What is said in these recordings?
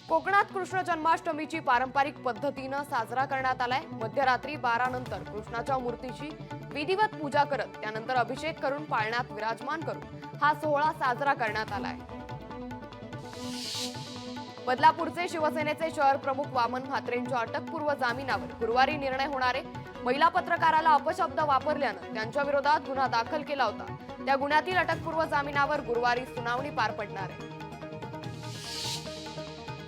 कोकणात कृष्ण जन्माष्टमीची पारंपरिक पद्धतीने साजरा करण्यात आलाय। मध्यरात्री 12 नंतर कृष्णाच्या मूर्तीची विधिवत पूजा करत त्यानंतर अभिषेक करून पाळण्यात विराजमान करून हा सोहळा साजरा करण्यात आलाय। बदलापूरचे शिवसेनेचे शहर प्रमुख वामन म्हात्रेंच्या अटकपूर्व जामिनावर गुरुवारी निर्णय होणार आहे। महिला पत्रकाराला अपशब्द वापरल्यानं त्यांच्या विरोधात गुन्हा दाखल केला होता। त्या गुन्ह्यातील अटकपूर्व जामिनावर गुरुवारी सुनावणी पार पडणार आहे।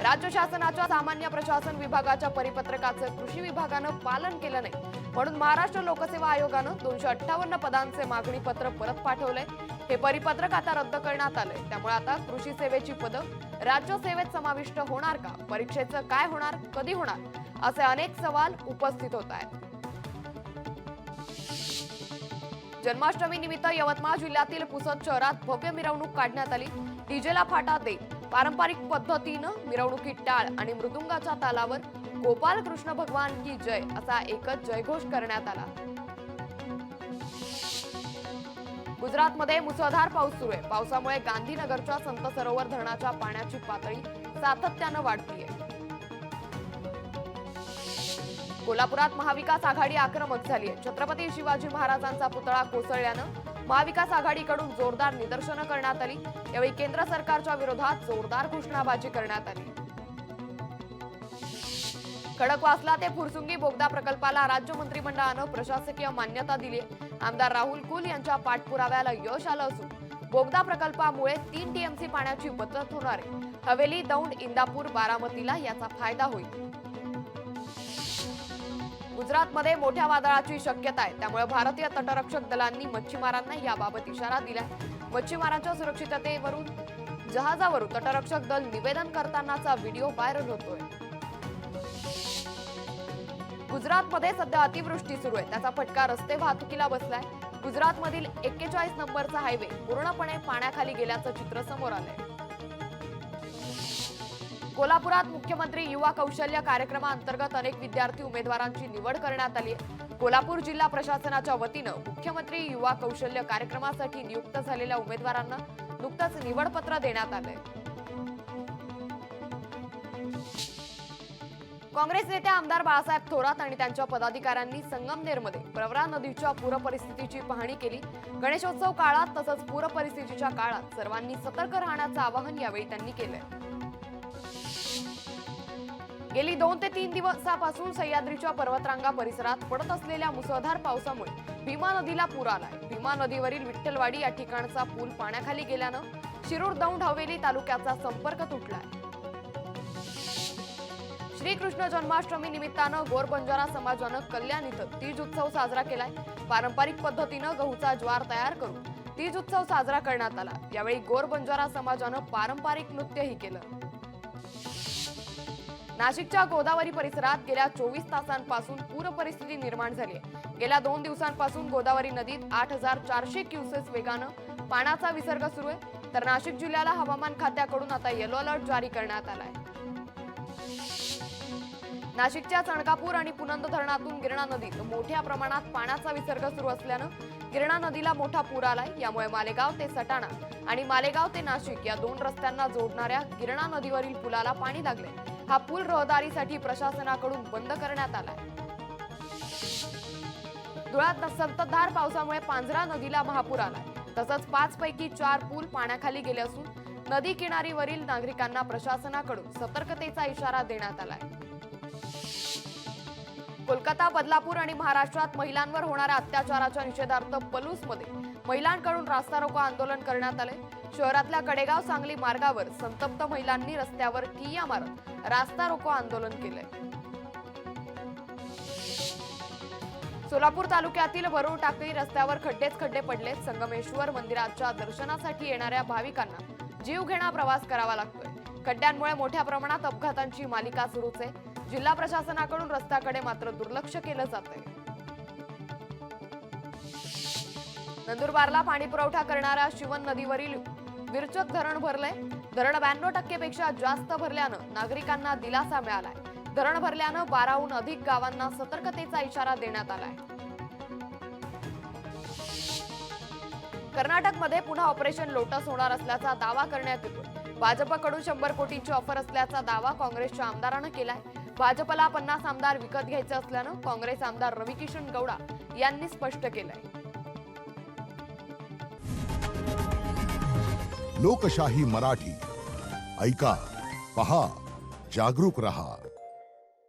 राज्य शासनाच्या सामान्य प्रशासन विभागाच्या परिपत्रकाचं कृषी विभागानं पालन केलं नाही, म्हणून महाराष्ट्र लोकसेवा आयोगानं 258 पदांचे मागणी पत्र परत पाठवलंय। हे परिपत्रक आता रद्द करण्यात आलंय। त्यामुळे आता कृषी सेवेची पदं राज्य सेवेत समाविष्ट होणार का, परीक्षेचं काय होणार, कधी होणार असे अनेक सवाल उपस्थित होत आहेत। जन्माष्टमी निमित्त यवतमाळ जिल्ह्यातील पुसद शहरात भव्य मिरवणूक काढण्यात आली। डीजेला फाटा देत पारंपरिक पद्धतीनं मिरवणुकीत टाळ आणि मृदुंगाच्या तालावर गोपाल कृष्ण भगवान की जय असा एकच जयघोष करण्यात आला। गुजरातमध्ये मुसळधार पाऊस सुरू आहे। पावसामुळे गांधीनगरच्या संत सरोवर धरणाच्या पाण्याची पातळी सातत्यानं वाढतीये। कोल्हापुरात महाविकास आघाडी आक्रमक झाली आहे। छत्रपती शिवाजी महाराजांचा पुतळा कोसळल्यानं महाविकास आघाडीकडून जोरदार निदर्शनं करण्यात आली। यावेळी केंद्र सरकारच्या विरोधात जोरदार घोषणाबाजी करण्यात आली। खडकवासला ते फुरसुंगी बोगदा प्रकल्पाला राज्य मंत्रिमंडळानं प्रशासकीय मान्यता दिली। आमदार राहुल कुल यांच्या पाठपुराव्याला यश आलं असून बोगदा प्रकल्पामुळे 3 टीएमसी पाण्याची बचत होणार आहे। हवेली, दौंड, इंदापूर, बारामतीला याचा फायदा होईल। गुजरातमध्ये मोठ्या वादळाची शक्यता आहे, त्यामुळे भारतीय तटरक्षक दलांनी मच्छीमारांना याबाबत इशारा दिलाय। मच्छीमारांच्या सुरक्षिततेवरून जहाजावरून तटरक्षक दल निवेदन करतानाचा व्हिडिओ व्हायरल होतोय। गुजरातमध्ये सध्या अतिवृष्टी सुरू आहे, त्याचा फटका रस्ते वाहतुकीला बसलाय। गुजरातमधील 41 नंबरचा हायवे पूर्णपणे पाण्याखाली गेल्याचं चित्र समोर आलंय। कोल्हापुरात मुख्यमंत्री युवा कौशल्य कार्यक्रमाअंतर्गत अनेक विद्यार्थी उमेदवारांची निवड करण्यात आली आहे। कोल्हापूर जिल्हा प्रशासनाच्या वतीनं मुख्यमंत्री युवा कौशल्य कार्यक्रमासाठी नियुक्त झालेल्या उमेदवारांना नुकतंच निवडपत्र देण्यात आलंय। काँग्रेस नेते आमदार बाळासाहेब थोरात आणि त्यांच्या पदाधिकाऱ्यांनी संगमनेरमध्ये प्रवरा नदीच्या पूर परिस्थितीची पाहणी केली। गणेशोत्सव काळात तसंच पूर परिस्थितीच्या काळात सर्वांनी सतर्क राहण्याचं आवाहन यावेळी त्यांनी केलंय। गेली 2 ते 3 दिवसापासून सह्याद्रीच्या पर्वतरांगा परिसरात पडत असलेल्या मुसळधार पावसामुळे भीमा नदीला पूर आलाय। भीमा नदीवरील विठ्ठलवाडी या ठिकाणचा पूल पाण्याखाली गेल्यानं शिरूर, दौंड, हवेली तालुक्याचा संपर्क तुटलाय। श्रीकृष्ण जन्माष्टमी निमित्तानं गोर बंजारा समाजानं कल्याण इथं तीज उत्सव साजरा केलाय। पारंपरिक पद्धतीनं गहूचा ज्वार तयार करून तीज उत्सव साजरा करण्यात आला। यावेळी गोर बंजारा समाजानं पारंपरिक नृत्यही केलं। नाशिकच्या गोदावरी परिसरात गेल्या 24 तासांपासून पूर परिस्थिती निर्माण झाली आहे। गेल्या 2 दिवसांपासून गोदावरी नदीत 8400 क्युसेस वेगानं पाण्याचा विसर्ग सुरू आहे, तर नाशिक जिल्ह्याला हवामान खात्याकडून आता येलो अलर्ट जारी करण्यात आलाय। नाशिकच्या चणकापूर आणि पुनंद धरणातून गिरणा नदीत मोठ्या प्रमाणात पाण्याचा विसर्ग सुरू असल्यानं गिरणा नदीला मोठा पूर आलाय। यामुळे मालेगाव ते सटाणा आणि मालेगाव ते नाशिक या 2 रस्त्यांना जोडणाऱ्या गिरणा नदीवरील पुलाला पाणी लागले। हा पूल रहदारीसाठी प्रशासनाकडून बंद करण्यात आलाय। धुळ्यात संततधार पावसामुळे पांझरा नदीला महापूर आलाय। तसंच 5 पैकी 4 पूल पाण्याखाली गेले असून नदी किनारीवरील नागरिकांना प्रशासनाकडून सतर्कतेचा इशारा देण्यात आलाय। कोलकाता, बदलापूर आणि महाराष्ट्रात महिलांवर होणाऱ्या अत्याचाराच्या निषेधार्थ पलूसमध्ये महिलांकडून रास्ता रोको आंदोलन करण्यात आले। शहरातल्या कडेगाव सांगली मार्गावर संतप्त महिलांनी रस्त्यावर ठिय्या मारत रास्ता रोको आंदोलन केलंय। सोलापूर तालुक्यातील वरुळ टाकळी रस्त्यावर खड्डेच खड्डे पडले। संगमेश्वर मंदिराच्या दर्शनासाठी येणाऱ्या भाविकांना जीवघेणा प्रवास करावा लागतोय। खड्ड्यांमुळे मोठ्या प्रमाणात अपघातांची मालिका सुरूच आहे। जिल्हा प्रशासनाकडून रस्त्याकडे मात्र दुर्लक्ष केलं जातंय। नंदुरबारला पाणी पुरवठा करणाऱ्या शिवन नदीवरील विरचक धरण भरलंय। धरण 92% पेक्षा जास्त भरल्यानं नागरिकांना दिलासा मिळालाय। धरण भरल्यानं 12हून अधिक गावांना सतर्कतेचा इशारा देण्यात आलाय। कर्नाटकमध्ये पुन्हा ऑपरेशन लोटस होणार असल्याचा दावा करण्यात येतोय। भाजपकडून 100 कोटींची ऑफर असल्याचा दावा काँग्रेसच्या आमदारानं केलाय. भाजपला 50 आमदार विकत घ्यायचे असल्यानं काँग्रेस आमदार रविकिशन गौडा यांनी स्पष्ट केलंय. लोकशाही मराठी ऐका, पहा, जागरूक रहा.